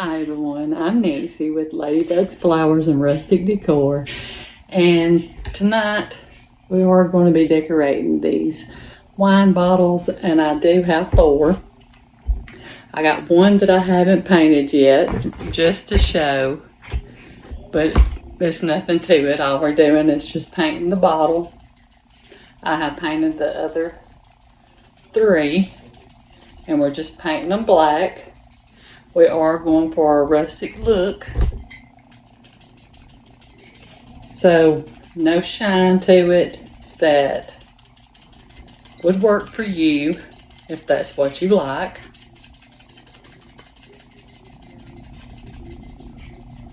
Hi everyone, I'm Nancy with Ladybug's Flowers and Rustic Decor, and tonight we are going to be decorating these wine bottles, and I do have 4. I got one that I haven't painted yet, just to show, but there's nothing to it. All we're doing is just painting the bottle. I have painted the other 3, and we're just painting them black. We are going for a rustic look, so no shine to it. That would work for you if that's what you like.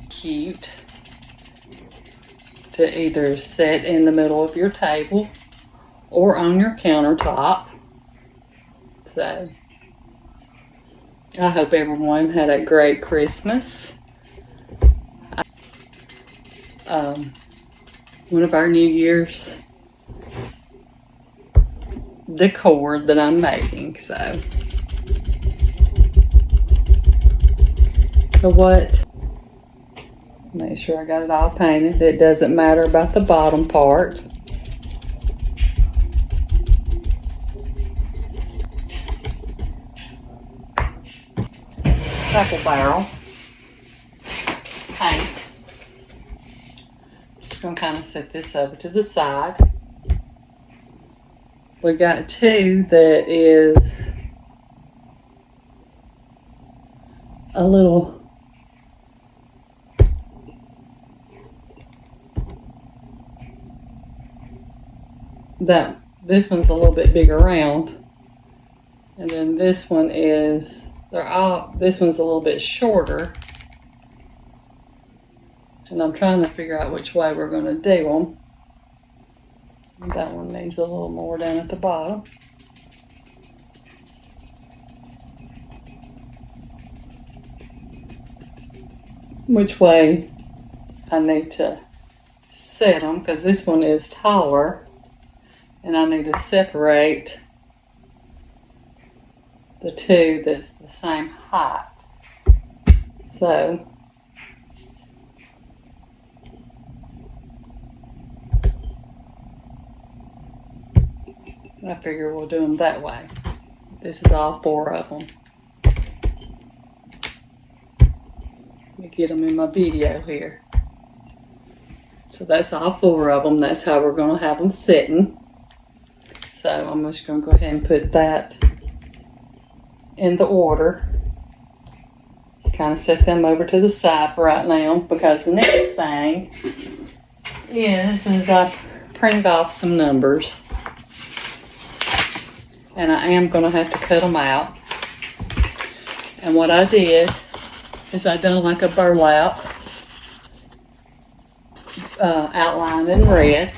Cute to either set in the middle of your table or on your countertop. So I hope everyone had a great Christmas. One of our New Year's decor that I'm making. So what? Make sure I got it all painted. It doesn't matter about the bottom part. Apple barrel paint. Just gonna kind of set this over to the side. We got 2 that is a little this one's a little bit bigger round, and then this one is this one's a little bit shorter, and I'm trying to figure out which way we're going to do them. That one needs a little more down at the bottom. Which way I need to set them, because this one is taller and I need to separate the 2 that's the same height. So I figure we'll do them that way. This is all 4 of them. Let me get them in my video here. So that's all 4 of them. That's how we're going to have them sitting. So I'm just going to go ahead and put that in the order. Kind of set them over to the side for right now, because the next thing is I printed off some numbers. And I am going to have to cut them out. And what I did is I done like a burlap outlined in red.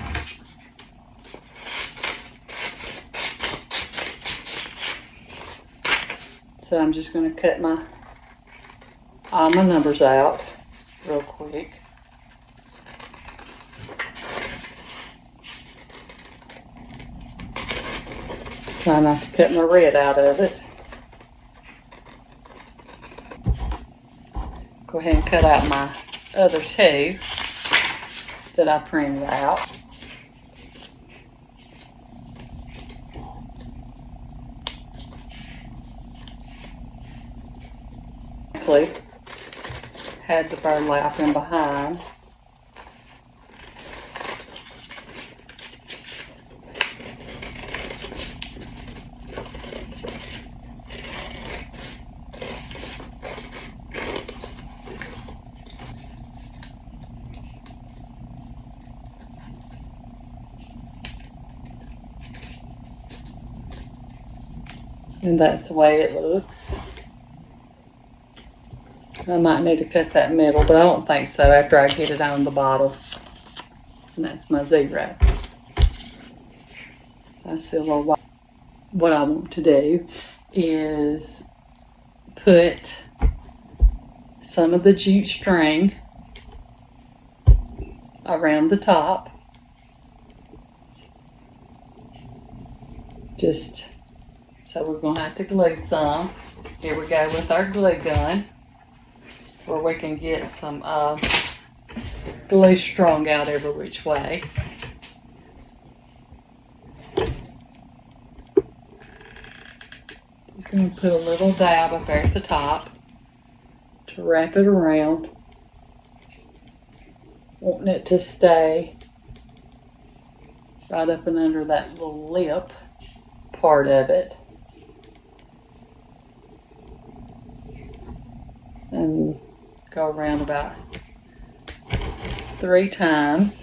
So I'm just going to cut all my numbers out real quick. Try not to cut my red out of it. Go ahead and cut out my other 2 that I printed out. Had the burlap in behind. And that's the way it looks. I might need to cut that middle, but I don't think so after I get it on the bottle. And that's my 0. I see a little white. What I want to do is put some of the jute string around the top. So we're going to have to glue some. Here we go with our glue gun. where we can get some glue strung out every which way. Just going to put a little dab up there at the top to wrap it around, wanting it to stay right up and under that little lip part of it. And go around about 3 times.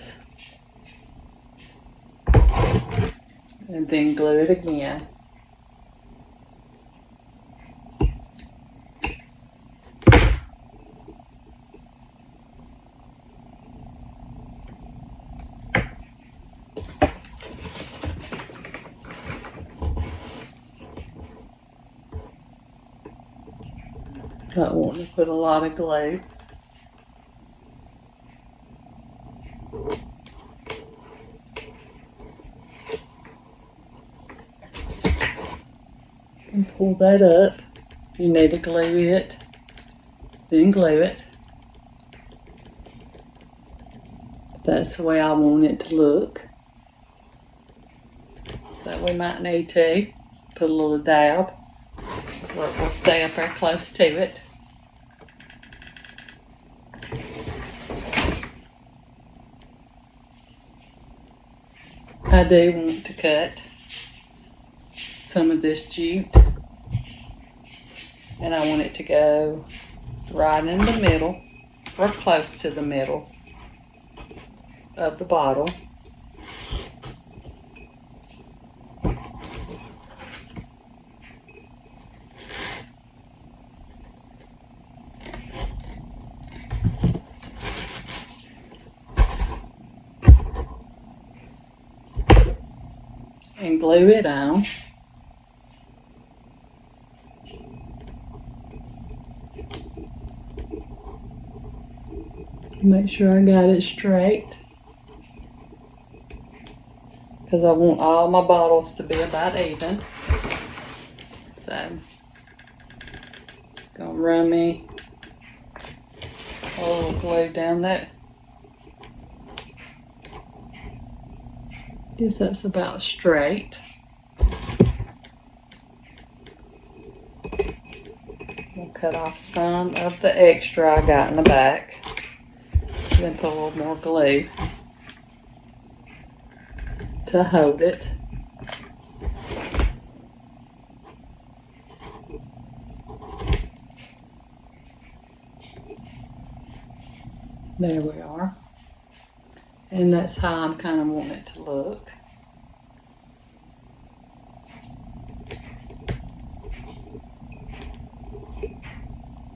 And then glue it again. Don't want to put a lot of glue. And pull that up. You need to glue it, then glue it. That's the way I want it to look. So we might need to put a little dab where it will stay up there close to it. I do want to cut some of this jute, and I want it to go right in the middle, or close to the middle of the bottle. And glue it on. Make sure I got it straight, because I want all my bottles to be about even. So it's gonna run me a little glue down there. Guess that's about straight. We'll cut off some of the extra I got in the back. Then put a little more glue to hold it. There we are. And that's how I'm kind of wanting it to look.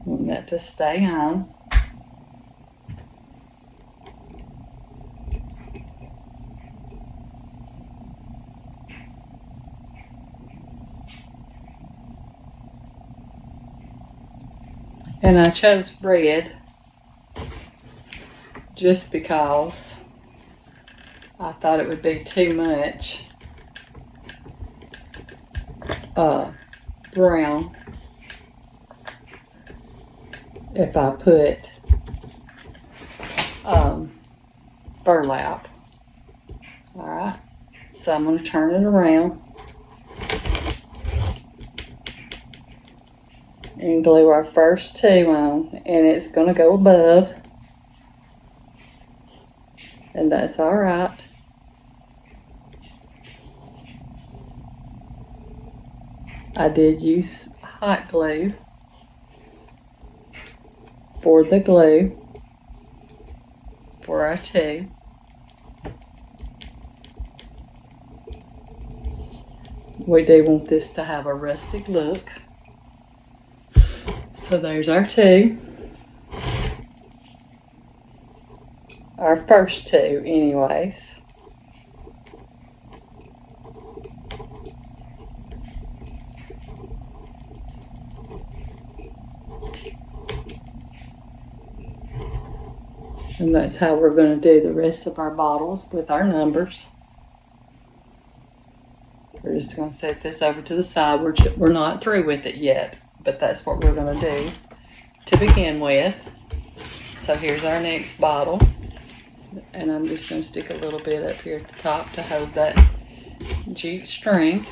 Want that to stay on. And I chose red just because I thought it would be too much brown if I put burlap. Alright, so I'm going to turn it around and glue our first 2 on, and it's going to go above, and that's alright. I did use hot glue for the glue for our 2. We do want this to have a rustic look. So there's our 2. Our first 2 anyways. And that's how we're going to do the rest of our bottles with our numbers. We're just going to set this over to the side. We're not through with it yet, but that's what we're going to do to begin with. So here's our next bottle. And I'm just going to stick a little bit up here at the top to hold that jute string.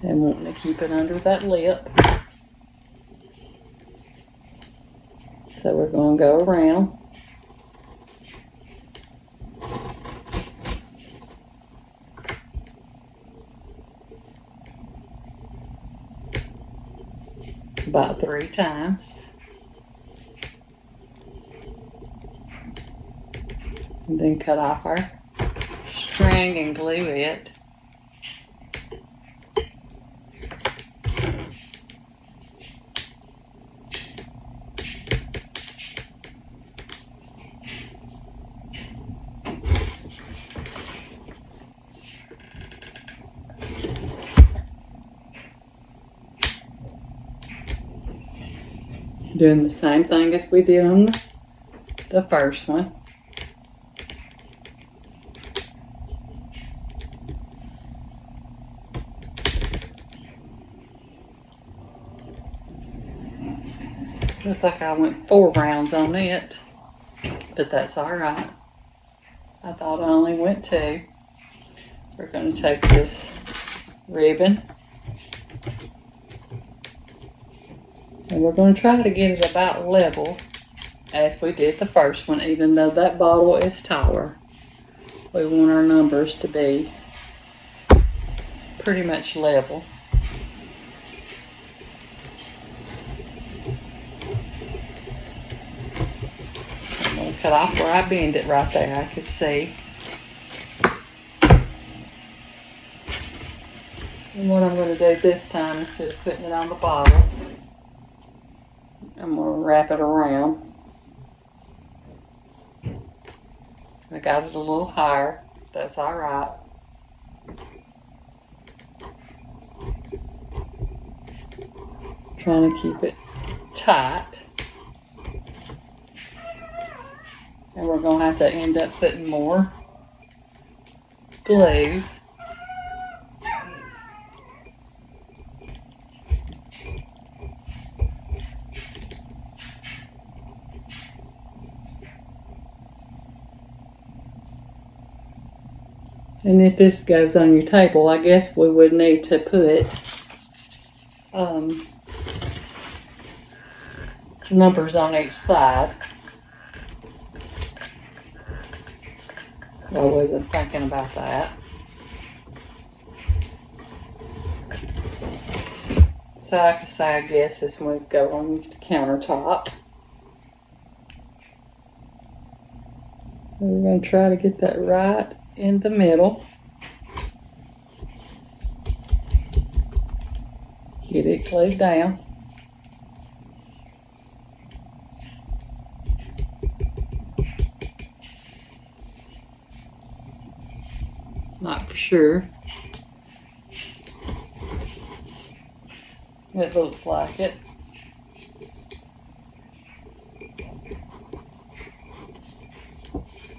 And wanting to keep it under that lip. So we're going to go around. About 3 times. And then cut off our string and glue it. Doing the same thing as we did on the first one. Looks like I went 4 rounds on it, but that's alright. I thought I only went 2. We're going to take this ribbon and we're going to try to get it about level as we did the first one, even though that bottle is taller. We want our numbers to be pretty much level. I'm going to cut off where I bend it right there, I can see. And what I'm going to do this time, instead of putting it on the bottle, I'm going to wrap it around. I got it a little higher. That's alright. Trying to keep it tight. And we're going to have to end up putting more glue. And if this goes on your table, I guess we would need to put numbers on each side. I wasn't thinking about that. So I can say, I guess this would go on the countertop. So we're going to try to get that right in the middle. Get it glued down. Not for sure. It looks like it.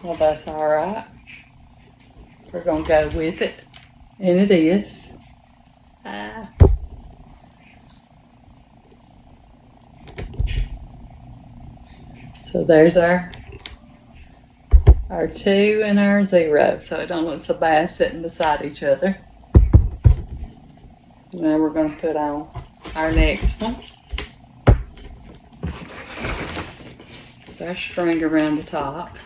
Well, that's alright. We're going to go with it. And it is. So there's our 2 and our 0. So it don't look so bad sitting beside each other. Now we're going to put on our next one. Put our string around the top.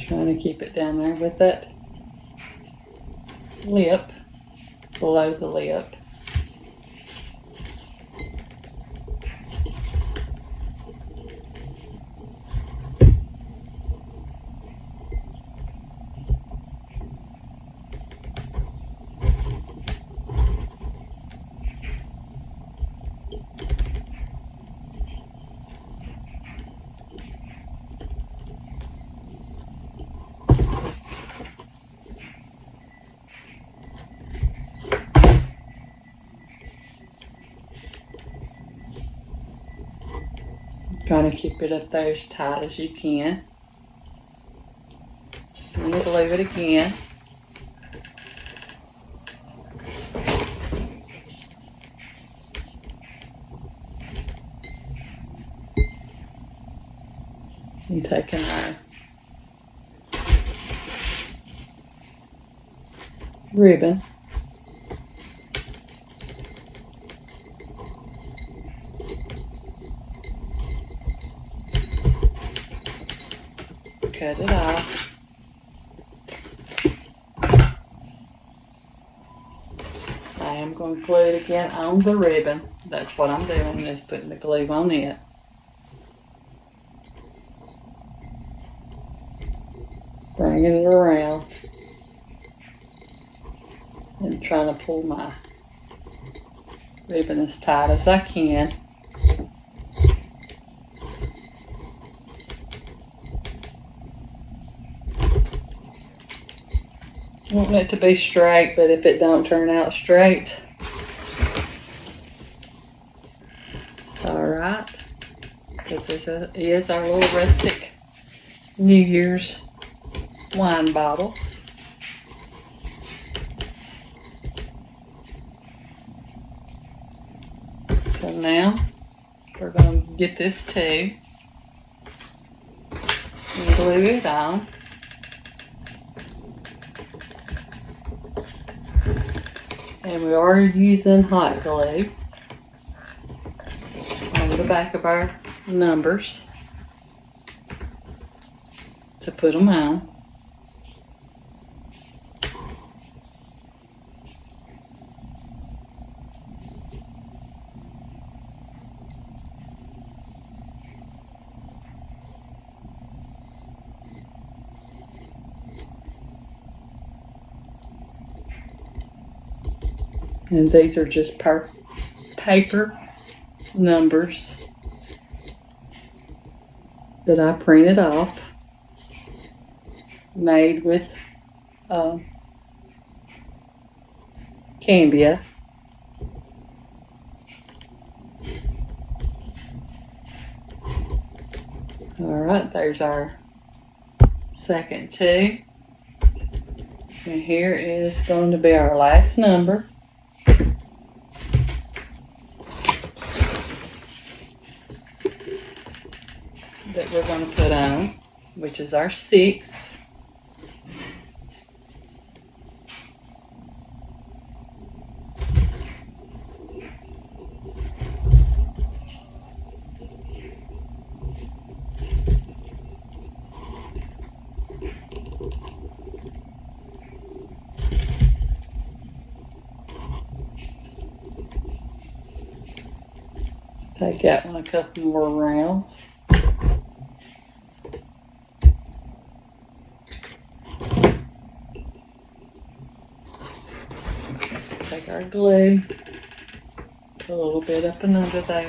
Trying to keep it down there with that lip, below the lip. Trying to keep it up there as tight as you can. And glue it again. And taking our ribbon, cut it off. I am going to glue it again on the ribbon. That's what I'm doing, is putting the glue on it. Bringing it around and trying to pull my ribbon as tight as I can. Want it to be straight, but if it don't turn out straight, alright, because this is our little rustic New Year's wine bottle. So now we're going to get this too and glue it on. And we are using hot glue on the back of our numbers to put them on. And these are just paper numbers that I printed off, made with Cambia. Alright, there's our second two. And here is going to be our last number. That we're going to put on, which is our 6. Take that one a couple more rounds. Take our glue, put a little bit up and under there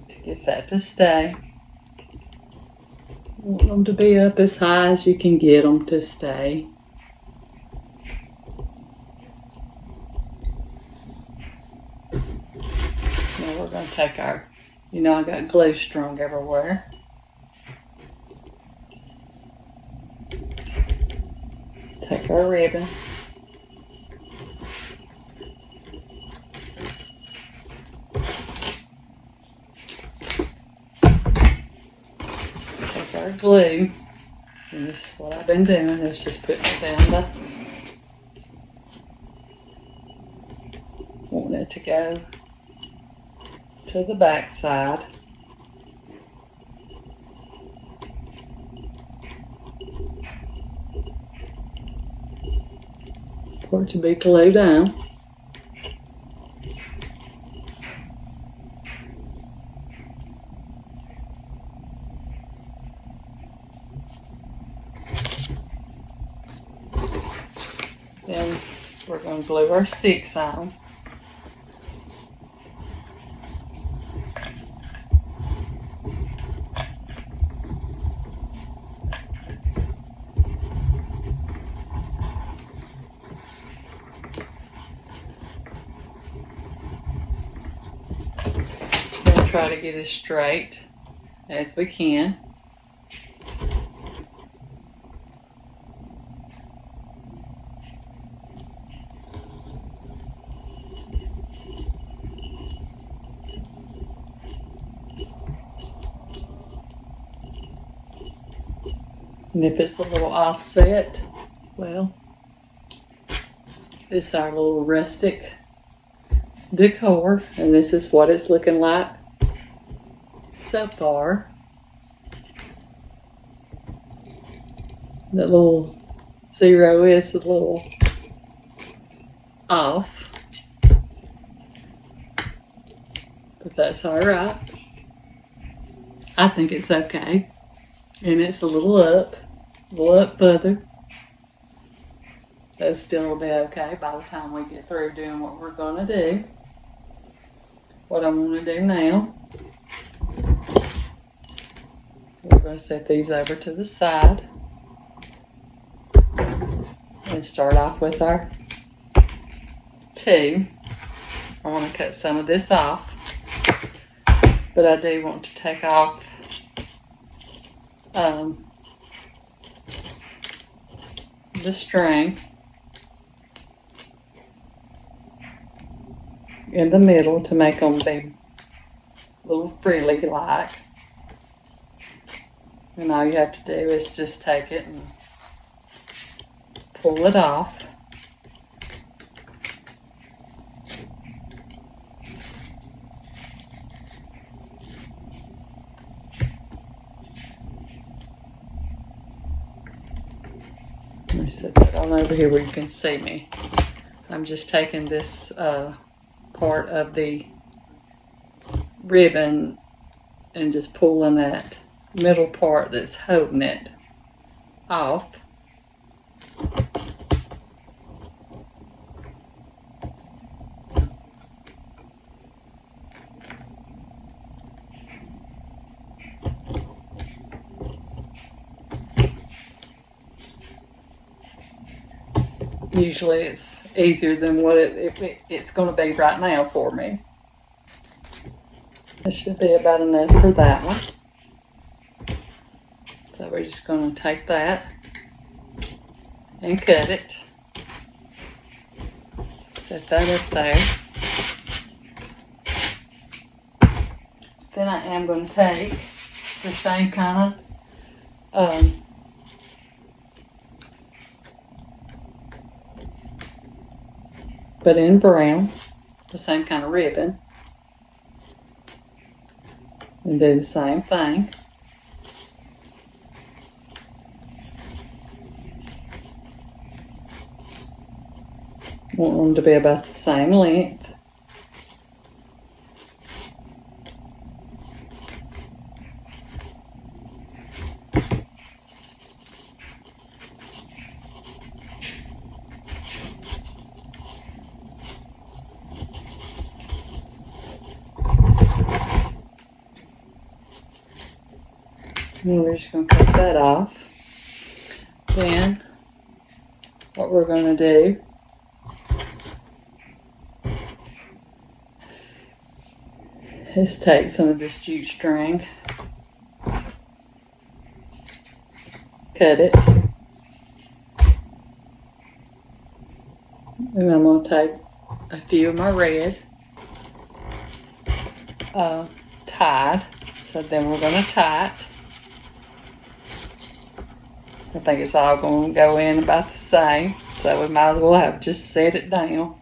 to get that to stay. You want them to be up as high as you can get them to stay. Now we're going to take our, I got glue strung everywhere. Take our ribbon. Our glue, and this is what I've been doing, is just putting it down wanting it to go to the back side. For it to be glued down. Then we're going to glue our 6 on. We'll try to get as straight as we can. And if it's a little offset, well, this is our little rustic decor, and this is what it's looking like so far. The little zero is a little off, but that's alright. I think it's okay. And it's a little up further. It'll still be okay by the time we get through doing what we're going to do. What I'm going to do now, we're going to set these over to the side and start off with our two. I want to cut some of this off, but I do want to take off the string in the middle to make them be a little frilly like. And all you have to do is just take it and pull it off. Let me set that on over here where you can see me. I'm just taking this part of the ribbon and just pulling that middle part that's holding it off. Usually it's easier than what it's going to be right now for me. This should be about enough for that one. So we're just going to take that and cut it. Set that up there. Then I am going to take the same kind of but in brown, the same kind of ribbon, and do the same thing. Want them to be about the same length. And we're just going to cut that off. Then what we're going to do is take some of this jute string, cut it, and I'm going to take a few of my red tied. So then we're going to tie it. I think it's all going to go in about the same, so we might as well have just set it down.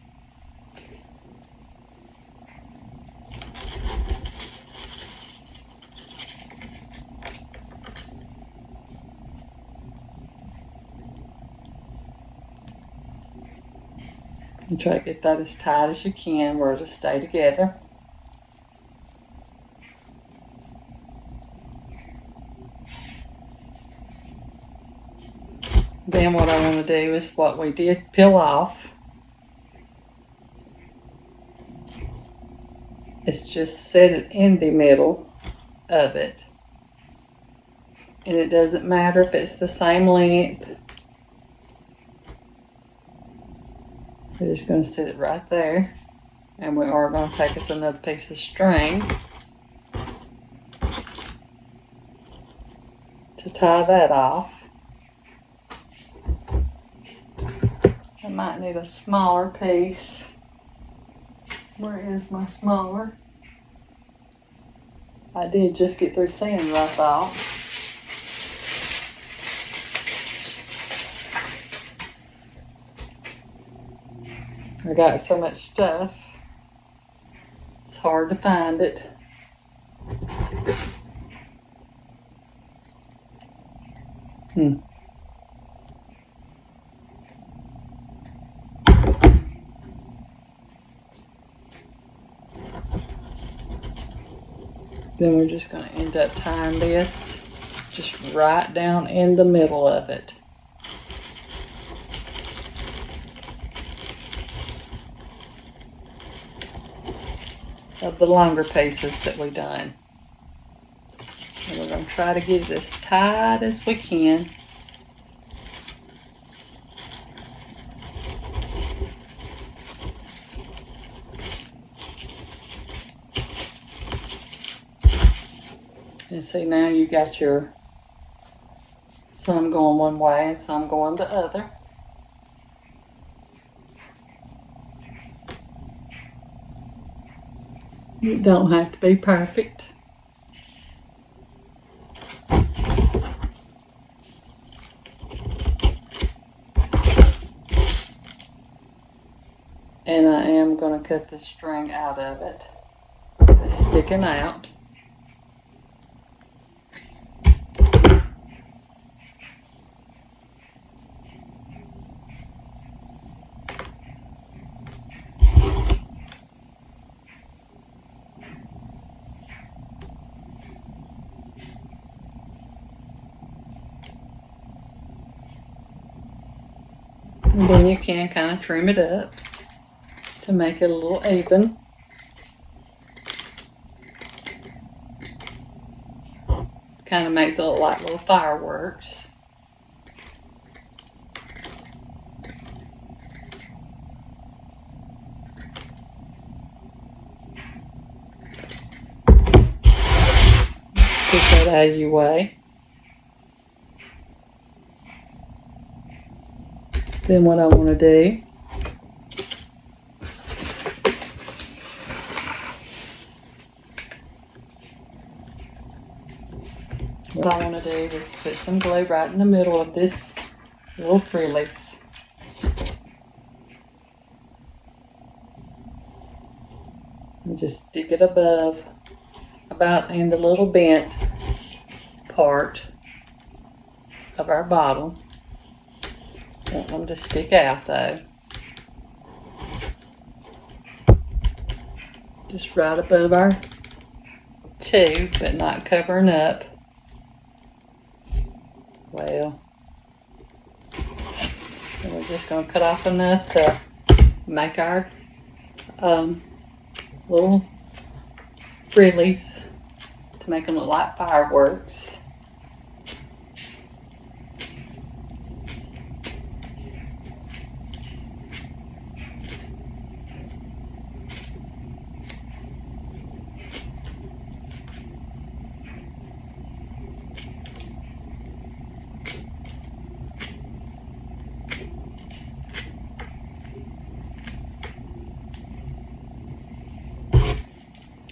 And try to get that as tight as you can where it'll stay together. Then what I want to do is what we did peel off. It's just set it in the middle of it. And it doesn't matter if it's the same length. We're just going to set it right there. And we are going to take us another piece of string to tie that off. I might need a smaller piece. Where is my smaller? I did just get through saying right off. I got so much stuff, it's hard to find it. Then we're just going to end up tying this just right down in the middle of it. Of the longer pieces that we done. And we're going to try to get it as tight as we can. And see, now you got your some going one way and some going the other. It don't have to be perfect. And I am going to cut the string out of it. It's sticking out. And then you can kind of trim it up to make it a little even. Kind of makes it look like little fireworks. Get that out of your way. Then what I want to do, is put some glue right in the middle of this little frillies. And just stick it above, about in the little bent part of our bottle. Want them to stick out though. Just right above our tube, but not covering up. Well, and we're just going to cut off enough to make our little frillies to make them look like fireworks.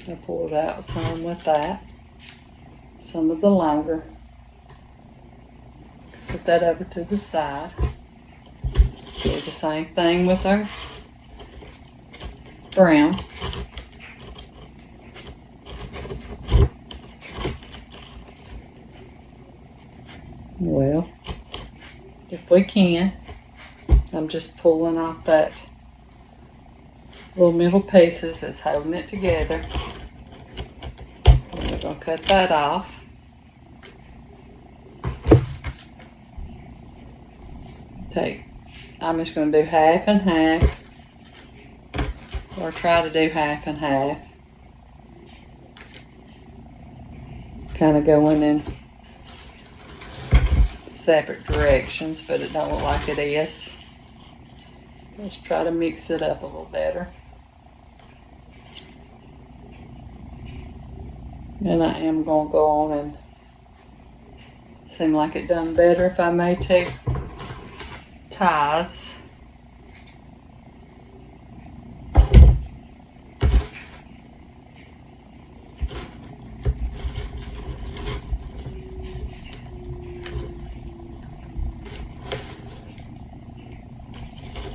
I pulled out some with that, some of the longer. Put that over to the side. Do the same thing with our brown. Well, if we can, I'm just pulling off that little middle pieces that's holding it together. And we're going to cut that off. I'm just going to do half and half, or try to do half and half. Kind of going in separate directions, but it don't look like it is. Let's try to mix it up a little better. And I am going to go on and seem like it done better if I made two ties.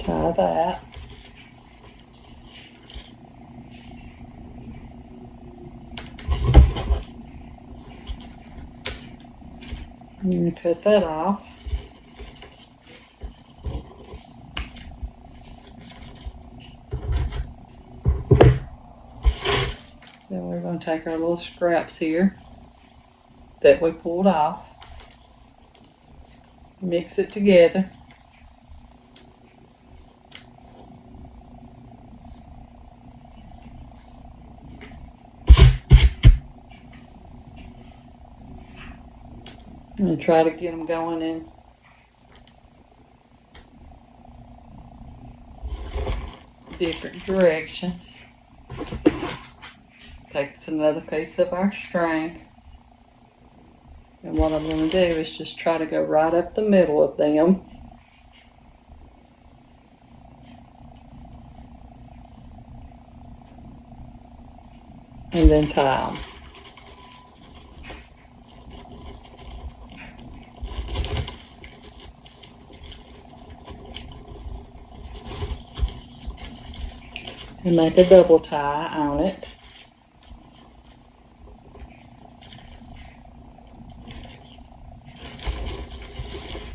Tie that. I'm going to cut that off. Then we're going to take our little scraps here that we pulled off, mix it together. I'm going to try to get them going in different directions. Take us another piece of our string. And what I'm going to do is just try to go right up the middle of them. And then tie them. And make a double tie on it.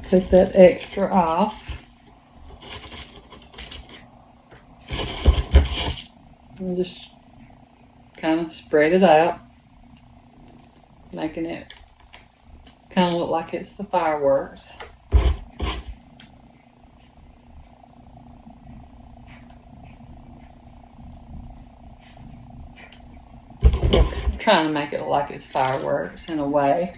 Cut that extra off. And just kind of spread it out, making it kind of look like it's the fireworks. Trying to make it look like it's fireworks in a way.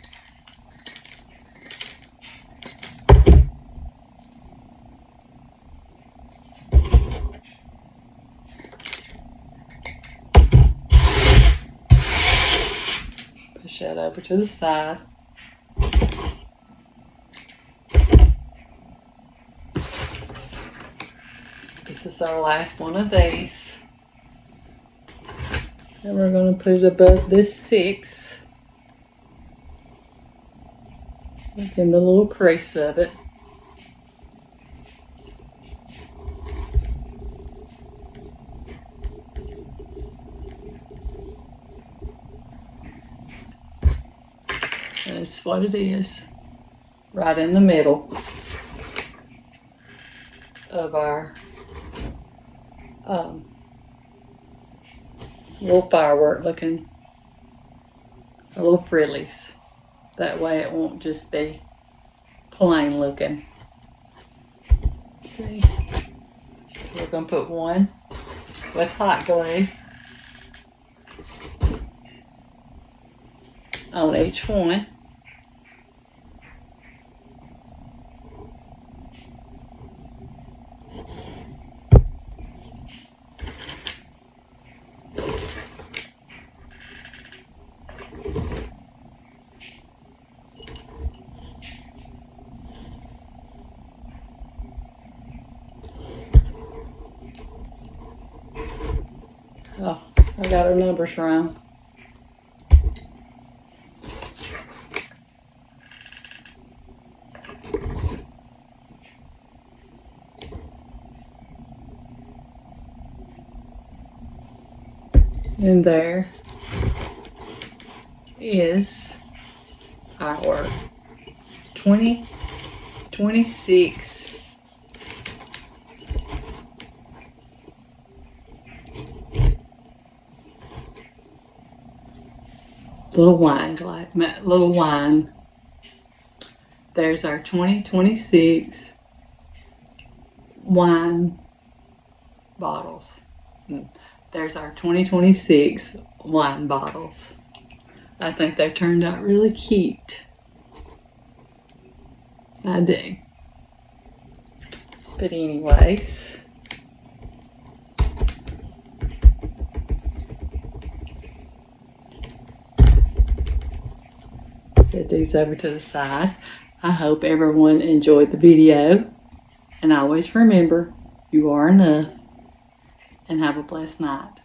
Push that over to the side. This is our last one of these. And we're going to put it above this 6. In the little crease of it. That's what it is. Right in the middle of our little firework looking, little frillies. That way it won't just be plain looking. See? We're going to put one with hot glue on each one. Oh, I got our numbers wrong. And there is our 2026 little wine glass, little wine. There's our 2026 wine bottles. There's our 2026 wine bottles. I think they turned out really cute. I do. But anyways, set these over to the side. I hope everyone enjoyed the video. And always remember, you are enough. And have a blessed night.